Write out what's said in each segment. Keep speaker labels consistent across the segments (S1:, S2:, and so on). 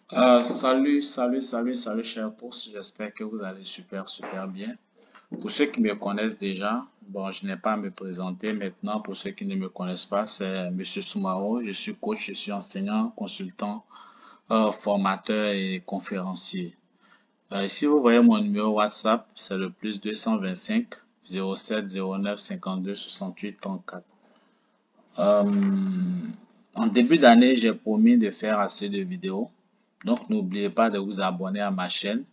S1: Salut, chers tous. J'espère que vous allez super bien. Pour ceux qui me connaissent déjà, bon, je n'ai pas à me présenter maintenant. Pour ceux qui ne me connaissent pas, c'est Monsieur Soumaro. Je suis coach, je suis enseignant, consultant, formateur et conférencier. Ici, vous voyez mon numéro WhatsApp, c'est le plus 225 07 09 52 68 34. Euh, En début d'année, j'ai promis de faire assez de vidéos. Donc, n'oubliez pas de vous abonner à ma chaîne.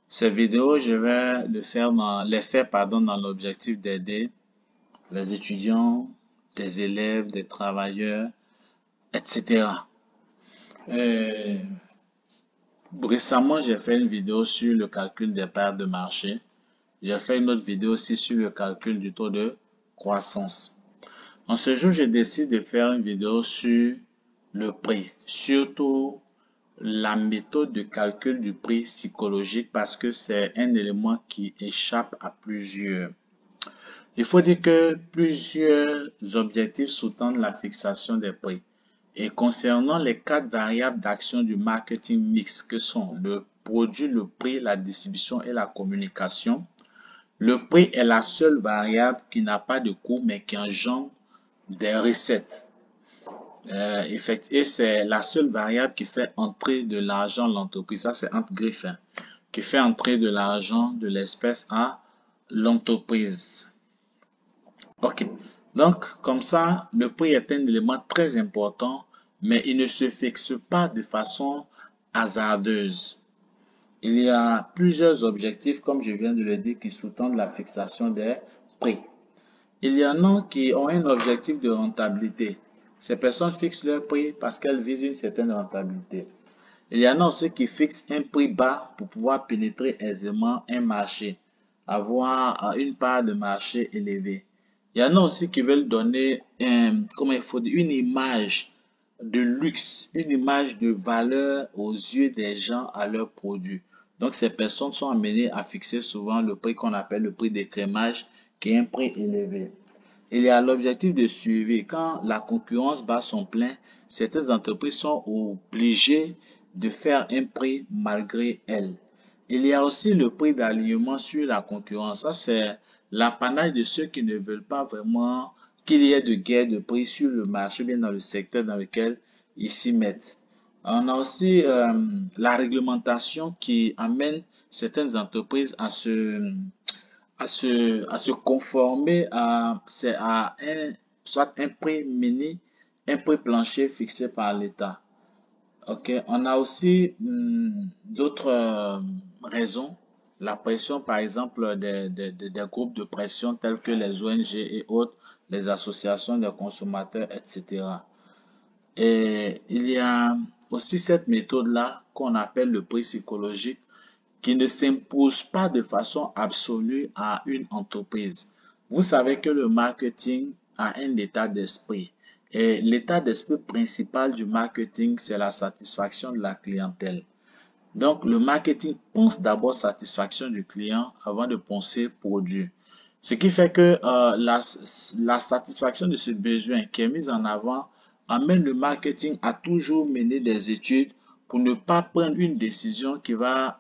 S1: Ces vidéos, je vais les faire, dans l'objectif d'aider les étudiants, des élèves, des travailleurs, etc. Euh, Récemment, j'ai fait une vidéo sur le calcul des parts de marché. J'ai fait une autre vidéo aussi sur le calcul du taux de croissance. En ce jour, je décide de faire une vidéo sur le prix, surtout la méthode de calcul du prix psychologique parce que c'est un élément qui échappe à plusieurs. Il faut dire que plusieurs objectifs sous-tendent la fixation des prix. Et concernant les quatre variables d'action du marketing mix que sont le produit, le prix, la distribution et la communication, le prix est la seule variable qui n'a pas de coût mais qui engendre des recettes. Et c'est la seule variable qui fait entrer de l'argent dans l'entreprise. Ça, c'est entre griffes, hein, qui fait entrer de l'argent de l'espèce à l'entreprise. OK. Donc, comme ça, le prix est un élément très important, mais il ne se fixe pas de façon hasardeuse. Il y a plusieurs objectifs, comme je viens de le dire, qui sous-tendent la fixation des prix. Il y en a qui ont un objectif de rentabilité. Ces personnes fixent leur prix parce qu'elles visent une certaine rentabilité. Il y en a aussi qui fixent un prix bas pour pouvoir pénétrer aisément un marché, avoir une part de marché élevée. Il y en a aussi qui veulent donner une image de luxe, une image de valeur aux yeux des gens à leurs produits. Donc ces personnes sont amenées à fixer souvent le prix qu'on appelle le prix d'écrémage, qui est un prix élevé. Il y a l'objectif de suivi. Quand la concurrence bat son plein, certaines entreprises sont obligées de faire un prix malgré elles. Il y a aussi le prix d'alignement sur la concurrence. Ça, c'est l'apanage de ceux qui ne veulent pas vraiment qu'il y ait de guerre de prix sur le marché, bien dans le secteur dans lequel ils s'y mettent. On a aussi la réglementation qui amène certaines entreprises à se conformer à soit un prix mini, un prix plancher fixé par l'État. Ok, on a aussi d'autres raisons. La pression, par exemple, des groupes de pression tels que les ONG et autres, les associations de consommateurs, etc. Et il y a aussi cette méthode-là qu'on appelle le prix psychologique qui ne s'impose pas de façon absolue à une entreprise. Vous savez que le marketing a un état d'esprit. Et l'état d'esprit principal du marketing, c'est la satisfaction de la clientèle. Donc, le marketing pense d'abord satisfaction du client avant de penser produit. Ce qui fait que la satisfaction de ce besoin qui est mise en avant amène le marketing à toujours mener des études pour ne pas prendre une décision qui va,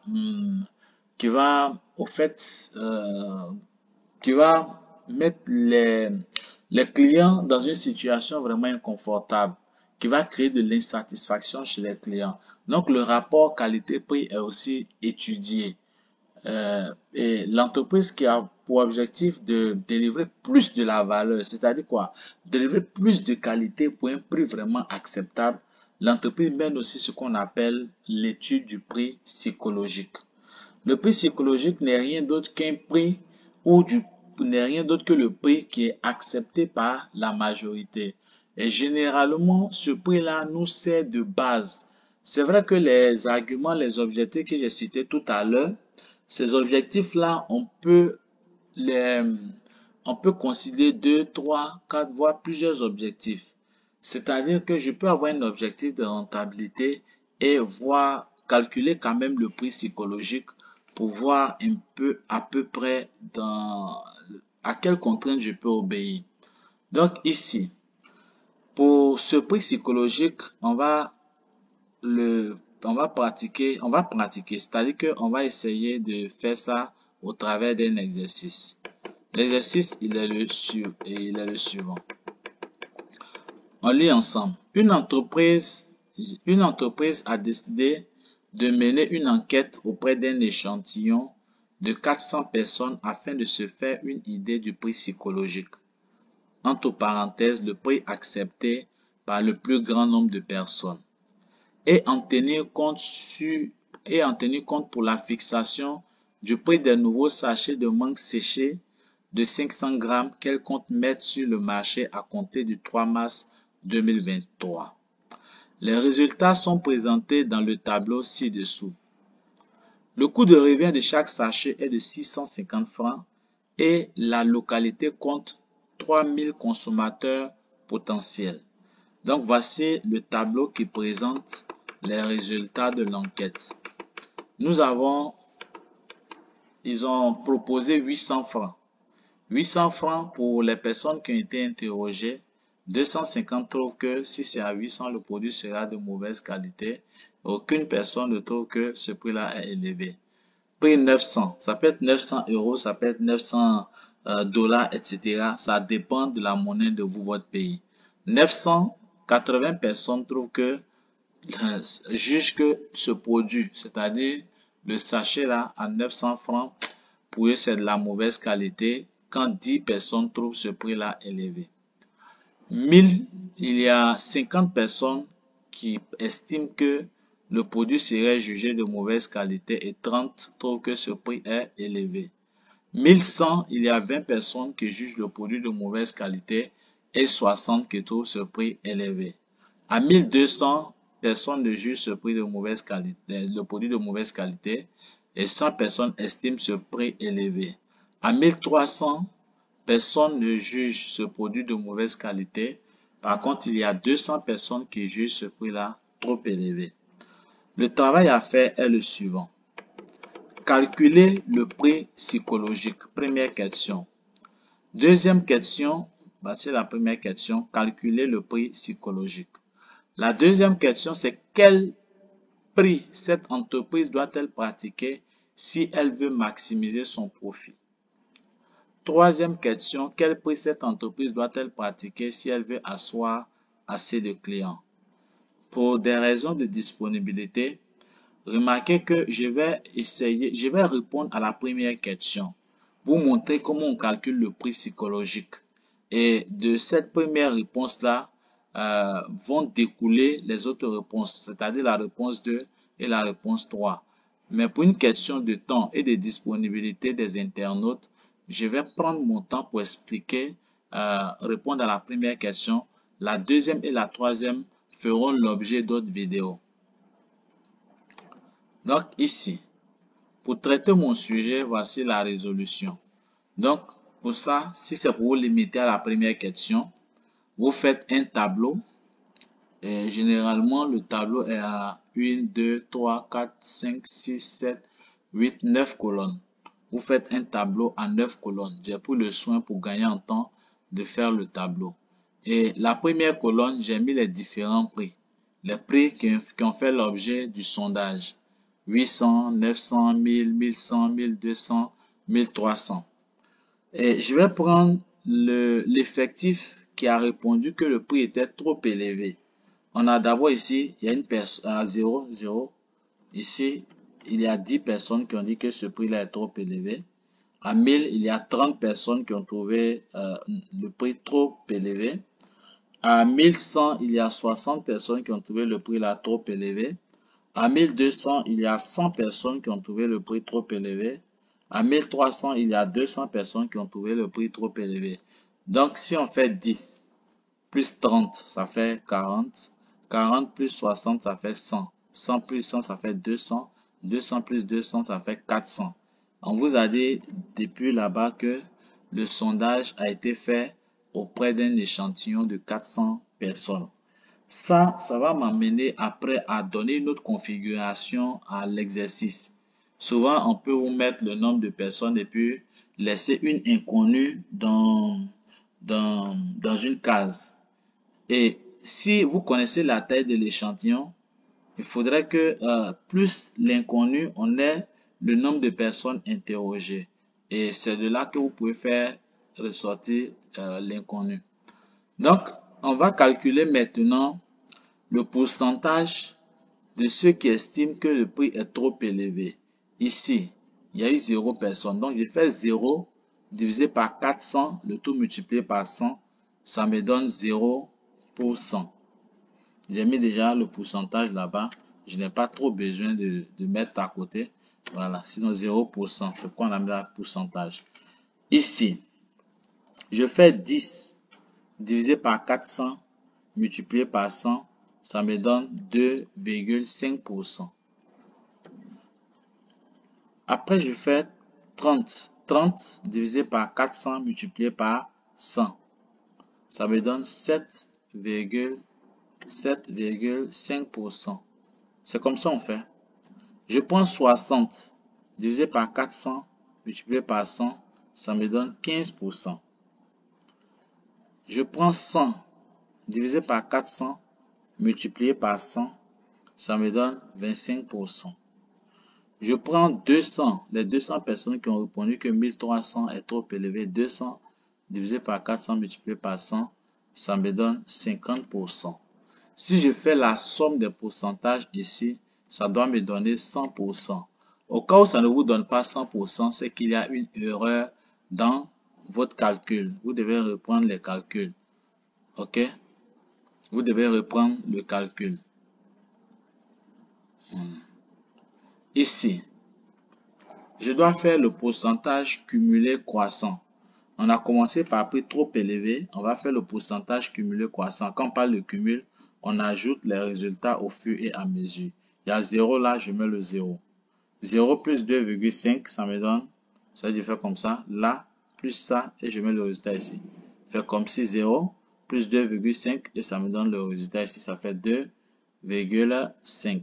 S1: au fait, qui va mettre les clients dans une situation vraiment inconfortable, qui va créer de l'insatisfaction chez les clients. Donc, le rapport qualité-prix est aussi étudié. Et l'entreprise qui a pour objectif de délivrer plus de la valeur, c'est-à-dire quoi? Délivrer plus de qualité pour un prix vraiment acceptable, l'entreprise mène aussi ce qu'on appelle l'étude du prix psychologique. Le prix psychologique n'est rien d'autre qu'un prix ou n'est rien d'autre que le prix qui est accepté par la majorité. Et généralement, ce prix-là nous sert de base. C'est vrai que les arguments, les objectifs que j'ai cités tout à l'heure, ces objectifs-là, les, on peut considérer 2, 3, 4, voire plusieurs objectifs. C'est-à-dire que je peux avoir un objectif de rentabilité et voir calculer quand même le prix psychologique pour voir un peu à peu près à quelles contraintes je peux obéir. Donc ici, pour ce prix psychologique, on va le on va pratiquer, c'est-à-dire qu'on va essayer de faire ça au travers d'un exercice. L'exercice, il est le suivant. On lit ensemble. Une entreprise a décidé de mener une enquête auprès d'un échantillon de 400 personnes afin de se faire une idée du prix psychologique. Entre parenthèses, le prix accepté par le plus grand nombre de personnes. Et en tenir compte pour la fixation du prix des nouveaux sachets de mangue séchée de 500 grammes qu'elle compte mettre sur le marché à compter du 3 mars 2023. Les résultats sont présentés dans le tableau ci-dessous. Le coût de revient de chaque sachet est de 650 francs et la localité compte 3000 consommateurs potentiels. Donc voici le tableau qui présente les résultats de l'enquête. Ils ont proposé 800 francs. 800 francs pour les personnes qui ont été interrogées. 250 trouvent que si c'est à 800, le produit sera de mauvaise qualité. Aucune personne ne trouve que ce prix-là est élevé. Prix 900, ça peut être 900 euros, ça peut être 900 dollars, etc. Ça dépend de la monnaie de votre pays. 900, 80 personnes jugent que ce produit, c'est-à-dire le sachet là à 900 francs, pour eux c'est de la mauvaise qualité, quand 10 personnes trouvent ce prix là élevé. 1000, il y a 50 personnes qui estiment que le produit serait jugé de mauvaise qualité et 30 trouvent que ce prix est élevé. 1100, il y a 20 personnes qui jugent le produit de mauvaise qualité et 60 qui trouvent ce prix élevé. À 1200, personne ne juge ce prix de mauvaise qualité, le produit de mauvaise qualité, et 100 personnes estiment ce prix élevé. À 1300, personne ne juge ce produit de mauvaise qualité. Par contre, il y a 200 personnes qui jugent ce prix-là trop élevé. Le travail à faire est le suivant. Calculer le prix psychologique. Première question. Deuxième question, c'est la première question. Calculer le prix psychologique. La deuxième question, c'est quel prix cette entreprise doit-elle pratiquer si elle veut maximiser son profit? Troisième question, quel prix cette entreprise doit-elle pratiquer si elle veut asseoir assez de clients? Pour des raisons de disponibilité, remarquez que je vais répondre à la première question. Vous montrer comment on calcule le prix psychologique. Et de cette première réponse-là, vont découler les autres réponses, c'est-à-dire la réponse 2 et la réponse 3. Mais pour une question de temps et de disponibilité des internautes, je vais prendre mon temps pour expliquer, répondre à la première question. La deuxième et la troisième feront l'objet d'autres vidéos. Donc ici, pour traiter mon sujet, voici la résolution. Donc pour ça, si c'est pour vous limiter à la première question, vous faites un tableau. Et généralement, le tableau est à 1, 2, 3, 4, 5, 6, 7, 8, 9 colonnes. Vous faites un tableau à 9 colonnes. J'ai pris le soin pour gagner en temps de faire le tableau. Et la première colonne, j'ai mis les différents prix. Les prix qui ont fait l'objet du sondage. 800, 900, 1000, 1100, 1200, 1300. Et je vais prendre l'effectif qui a répondu que le prix était trop élevé. On a d'abord ici, il y a une personne à 0, 0. Ici, il y a 10 personnes qui ont dit que ce prix-là est trop élevé. À 1000, il y a 30 personnes qui ont trouvé le prix trop élevé. À 1100, il y a 60 personnes qui ont trouvé le prix là trop élevé. À 1200, il y a 100 personnes qui ont trouvé le prix trop élevé. À 1300, il y a 200 personnes qui ont trouvé le prix trop élevé. Donc, si on fait 10 plus 30, ça fait 40. 40 plus 60, ça fait 100. 100 plus 100, ça fait 200. 200 plus 200, ça fait 400. On vous a dit depuis là-bas que le sondage a été fait auprès d'un échantillon de 400 personnes. Ça va m'amener après à donner une autre configuration à l'exercice. Souvent, on peut vous mettre le nombre de personnes et puis laisser une inconnue dans une case. Et si vous connaissez la taille de l'échantillon, Il faudrait que plus l'inconnu, on ait le nombre de personnes interrogées. Et c'est de là que vous pouvez faire ressortir l'inconnu. Donc, on va calculer maintenant le pourcentage de ceux qui estiment que le prix est trop élevé. Ici, il y a eu 0 personne. Donc, je fais 0 divisé par 400, le tout multiplié par 100, ça me donne 0%. J'ai mis déjà le pourcentage là-bas. Je n'ai pas trop besoin de mettre à côté. Voilà, sinon 0%, c'est quoi on a mis là, pourcentage. Ici, je fais 10 divisé par 400 multiplié par 100, ça me donne 2,5%. Après, je fais 30. 30 divisé par 400 multiplié par 100. Ça me donne 7,5%. C'est comme ça on fait. Je prends 60 divisé par 400 multiplié par 100. Ça me donne 15%. Je prends 100 divisé par 400 multiplié par 100. Ça me donne 25%. Je prends 200, les 200 personnes qui ont répondu que 1300 est trop élevé. 200 divisé par 400 multiplié par 100, ça me donne 50%. Si je fais la somme des pourcentages ici, ça doit me donner 100%. Au cas où ça ne vous donne pas 100%, c'est qu'il y a une erreur dans votre calcul. Vous devez reprendre les calculs. OK? Vous devez reprendre le calcul. Ici, je dois faire le pourcentage cumulé croissant. On a commencé par prix trop élevé. On va faire le pourcentage cumulé croissant. Quand on parle de cumul, on ajoute les résultats au fur et à mesure. Il y a 0 là, je mets le 0. 0 plus 2,5, ça me donne, ça veut dire faire comme ça. Là, plus ça, et je mets le résultat ici. Faire comme si 0 plus 2,5 et ça me donne le résultat ici. Ça fait 2,5.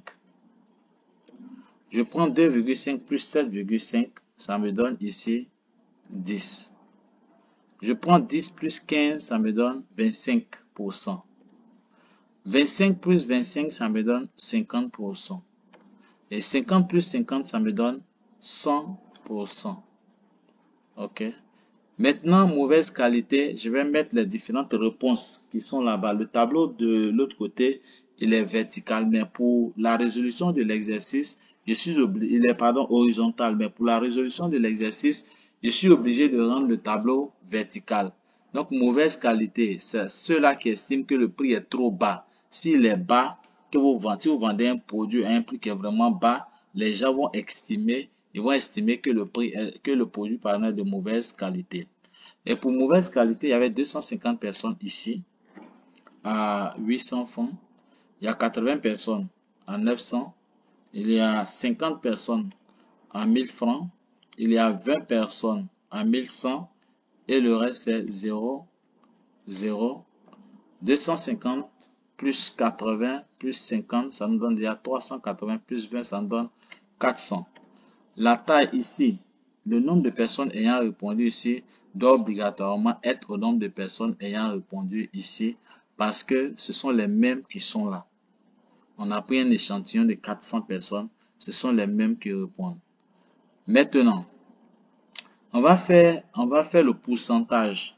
S1: Je prends 2,5 plus 7,5, ça me donne ici 10. Je prends 10 plus 15, ça me donne 25%. 25 plus 25, ça me donne 50%. Et 50 plus 50, ça me donne 100%. OK. Maintenant, mauvaise qualité, je vais mettre les différentes réponses qui sont là-bas. Le tableau de l'autre côté, il est vertical, mais pour la résolution de l'exercice, il est horizontal, mais pour la résolution de l'exercice, je suis obligé de rendre le tableau vertical. Donc, mauvaise qualité, c'est ceux-là qui estiment que le prix est trop bas. S'il est bas, si vous vendez un produit à un prix qui est vraiment bas, les gens vont estimer que le produit est de mauvaise qualité. Et pour mauvaise qualité, il y avait 250 personnes ici à 800 francs. Il y a 80 personnes à 900. Il y a 50 personnes à 1000 francs. Il y a 20 personnes à 1100. Et le reste, c'est 0, 0. 250 plus 80 plus 50, ça nous donne déjà 380 plus 20, ça nous donne 400. La taille ici, le nombre de personnes ayant répondu ici doit obligatoirement être au nombre de personnes ayant répondu ici parce que ce sont les mêmes qui sont là. On a pris un échantillon de 400 personnes, ce sont les mêmes qui répondent. Maintenant, on va faire le pourcentage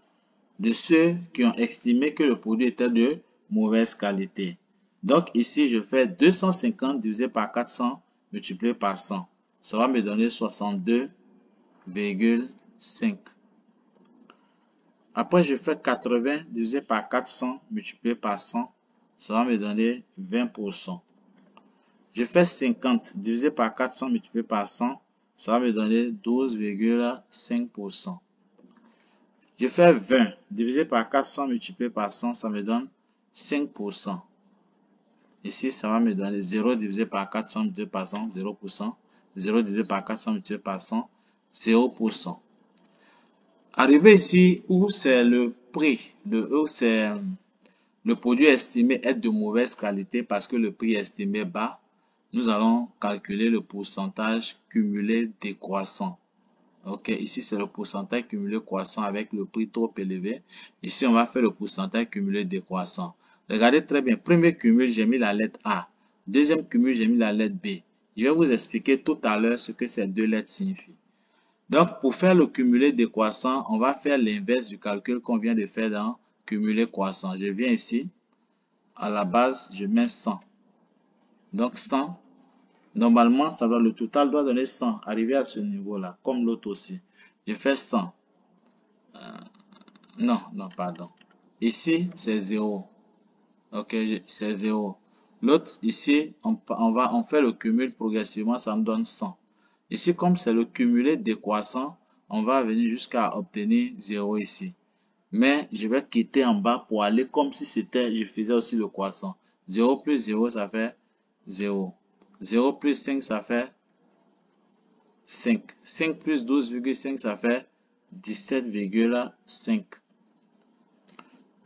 S1: de ceux qui ont estimé que le produit était de mauvaise qualité. Donc ici, je fais 250 divisé par 400 multiplié par 100. Ça va me donner 62,5. Après, je fais 80 divisé par 400 multiplié par 100. Ça va me donner 20%. Je fais 50 divisé par 400 multiplié par 100. Ça va me donner 12,5%. Je fais 20 divisé par 400 multiplié par 100, ça me donne 5%. Ici, ça va me donner 0 divisé par 400 multiplié par 100, 0%. 0 divisé par 400 multiplié par 100, 0%. Arrivé ici où c'est le prix, où c'est le produit estimé être de mauvaise qualité parce que le prix est estimé bas, nous allons calculer le pourcentage cumulé décroissant. Ok, ici c'est le pourcentage cumulé croissant avec le prix trop élevé. Ici, on va faire le pourcentage cumulé décroissant. Regardez très bien, premier cumul, j'ai mis la lettre A. Deuxième cumul, j'ai mis la lettre B. Je vais vous expliquer tout à l'heure ce que ces deux lettres signifient. Donc, pour faire le cumulé décroissant, on va faire l'inverse du calcul qu'on vient de faire dans cumulé croissant. Je viens ici, à la base, je mets 100. Donc, 100. Normalement, le total doit donner 100, arriver à ce niveau-là, comme l'autre aussi. Je fais 100. Non, pardon. Ici, c'est 0. Ok, c'est 0. L'autre, ici, on fait le cumul progressivement, ça me donne 100. Ici, comme c'est le cumulé décroissant, on va venir jusqu'à obtenir 0 ici. Mais je vais quitter en bas pour aller comme si je faisais aussi le croissant. 0 plus 0, ça fait 0. 0 plus 5, ça fait 5. 5 plus 12,5, ça fait 17,5.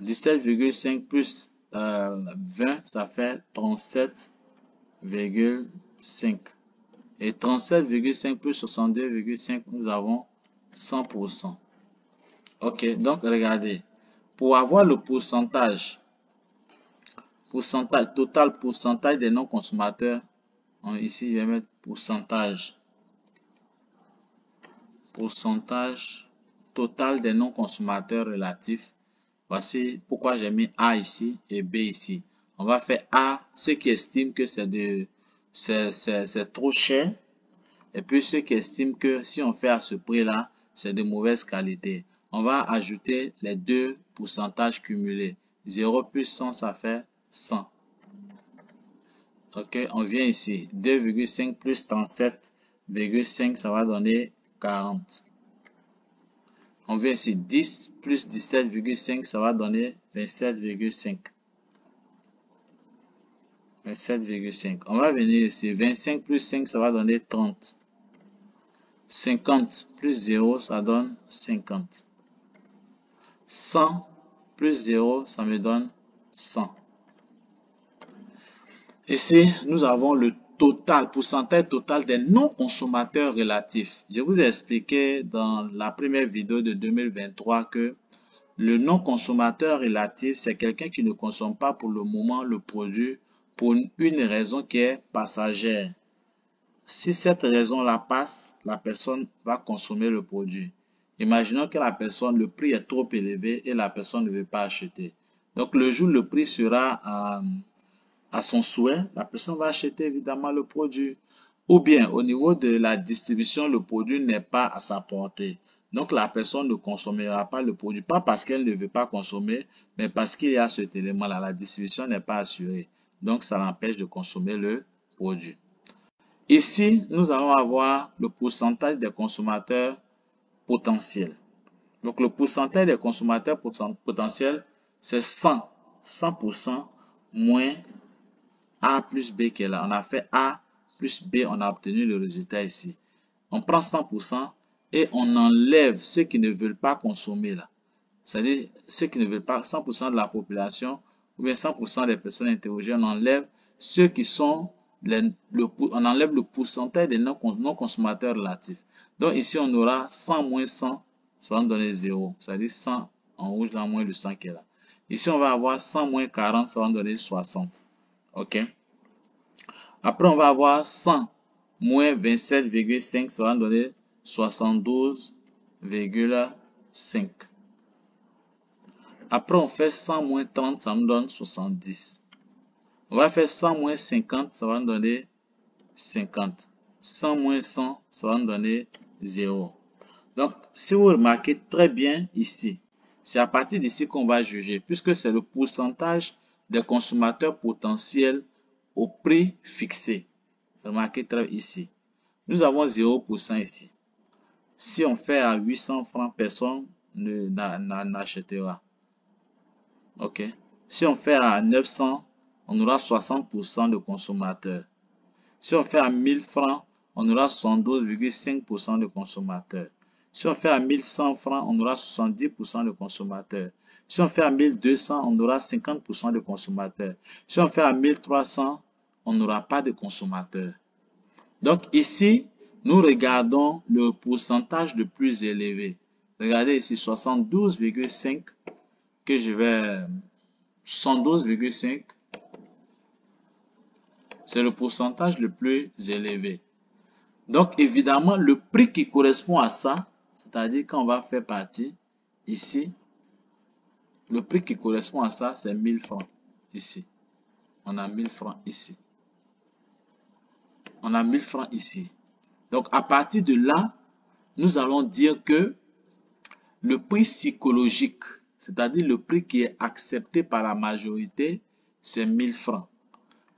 S1: 17,5 plus 20, ça fait 37,5. Et 37,5 plus 62,5, nous avons 100%. Ok, donc regardez. Pour avoir le pourcentage total pourcentage des non-consommateurs, ici je vais mettre pourcentage total des non-consommateurs relatifs. Voici pourquoi j'ai mis A ici et B ici. On va faire A, ceux qui estiment que c'est trop cher. Et puis ceux qui estiment que si on fait à ce prix-là, c'est de mauvaise qualité. On va ajouter les deux pourcentages cumulés. 0 plus 100, ça fait 100. Ok, on vient ici. 2,5 plus 37,5, ça va donner 40. On vient ici. 10 plus 17,5, ça va donner 27,5. 27,5. On va venir ici. 25 plus 5, ça va donner 30. 50 plus 0, ça donne 50. 100 plus 0, ça me donne 100. Ici, nous avons le pourcentage total des non-consommateurs relatifs. Je vous ai expliqué dans la première vidéo de 2023 que le non-consommateur relatif, c'est quelqu'un qui ne consomme pas pour le moment le produit pour une raison qui est passagère. Si cette raison-là passe, la personne va consommer le produit. Imaginons que le prix est trop élevé et la personne ne veut pas acheter. Donc, le jour où le prix sera à son souhait, la personne va acheter évidemment le produit. Ou bien, au niveau de la distribution, le produit n'est pas à sa portée. Donc, la personne ne consommera pas le produit, pas parce qu'elle ne veut pas consommer, mais parce qu'il y a cet élément-là. La distribution n'est pas assurée. Donc, ça l'empêche de consommer le produit. Ici, nous allons avoir le pourcentage des consommateurs potentiels. Donc, le pourcentage des consommateurs potentiels, c'est 100% moins A plus B qui est là. On a fait A plus B, on a obtenu le résultat ici. On prend 100% et on enlève ceux qui ne veulent pas consommer là. C'est-à-dire ceux qui ne veulent pas, 100% de la population ou bien 100% des personnes interrogées, on enlève ceux qui sont on enlève le pourcentage des non-consommateurs relatifs. Donc ici, on aura 100 moins 100, ça va nous donner 0. C'est-à-dire 100 en rouge, là, moins le 100 qui est là. Ici, on va avoir 100 moins 40, ça va nous donner 60. OK? Après, on va avoir 100 moins 27,5, ça va nous donner 72,5. Après, on fait 100 moins 30, ça nous donne 70. On va faire 100 moins 50, ça va nous donner 50. 100 moins 100, ça va nous donner 0. Donc, si vous remarquez très bien ici, c'est à partir d'ici qu'on va juger, puisque c'est le pourcentage des consommateurs potentiels au prix fixé. Remarquez très ici. Nous avons 0% ici. Si on fait à 800 francs, personne n'achètera. OK. Si on fait à 900, on aura 60% de consommateurs. Si on fait à 1000 francs, on aura 72,5% de consommateurs. Si on fait à 1100 francs, on aura 70% de consommateurs. Si on fait à 1200, on aura 50% de consommateurs. Si on fait à 1300, on n'aura pas de consommateurs. Donc ici, nous regardons le pourcentage le plus élevé. Regardez ici, 72,5 que je vais... 72,5 C'est le pourcentage le plus élevé. Donc, évidemment, le prix qui correspond à ça, c'est-à-dire quand on va faire partie ici, le prix qui correspond à ça, c'est 1000 francs ici. On a 1000 francs ici. On a 1000 francs ici. Donc, à partir de là, nous allons dire que le prix psychologique, c'est-à-dire le prix qui est accepté par la majorité, c'est 1000 francs.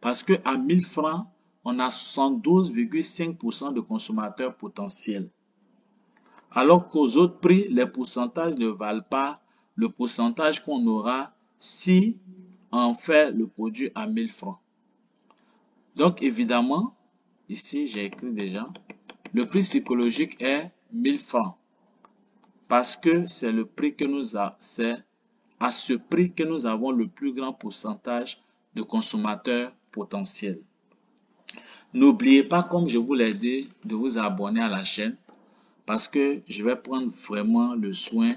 S1: Parce que à 1000 francs, on a 72,5% de consommateurs potentiels. Alors qu'aux autres prix, les pourcentages ne valent pas le pourcentage qu'on aura si on fait le produit à 1000 francs. Donc évidemment, ici j'ai écrit déjà, le prix psychologique est 1000 francs. Parce que c'est le prix que c'est à ce prix que nous avons le plus grand pourcentage de consommateurs potentiels. N'oubliez pas, comme je vous l'ai dit, de vous abonner à la chaîne parce que je vais prendre vraiment le soin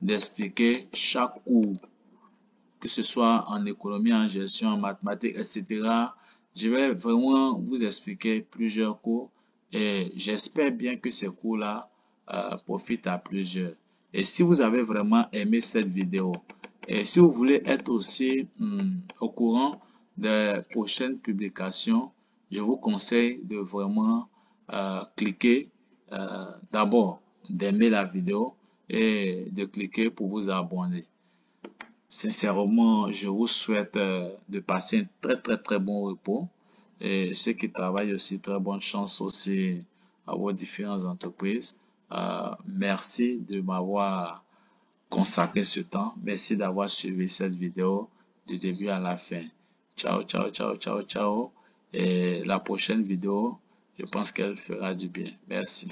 S1: d'expliquer chaque cours, que ce soit en économie, en gestion, en mathématiques, etc. Je vais vraiment vous expliquer plusieurs cours et j'espère bien que ces cours-là profitent à plusieurs. Et si vous avez vraiment aimé cette vidéo et si vous voulez être aussi au courant des prochaines publications, je vous conseille de vraiment cliquer d'abord d'aimer la vidéo et de cliquer pour vous abonner. Sincèrement, je vous souhaite de passer un très bon repos et ceux qui travaillent aussi, très bonne chance aussi à vos différentes entreprises. Merci de m'avoir consacré ce temps. Merci d'avoir suivi cette vidéo du début à la fin. Ciao, ciao, ciao, ciao, ciao. Et la prochaine vidéo, je pense qu'elle fera du bien. Merci.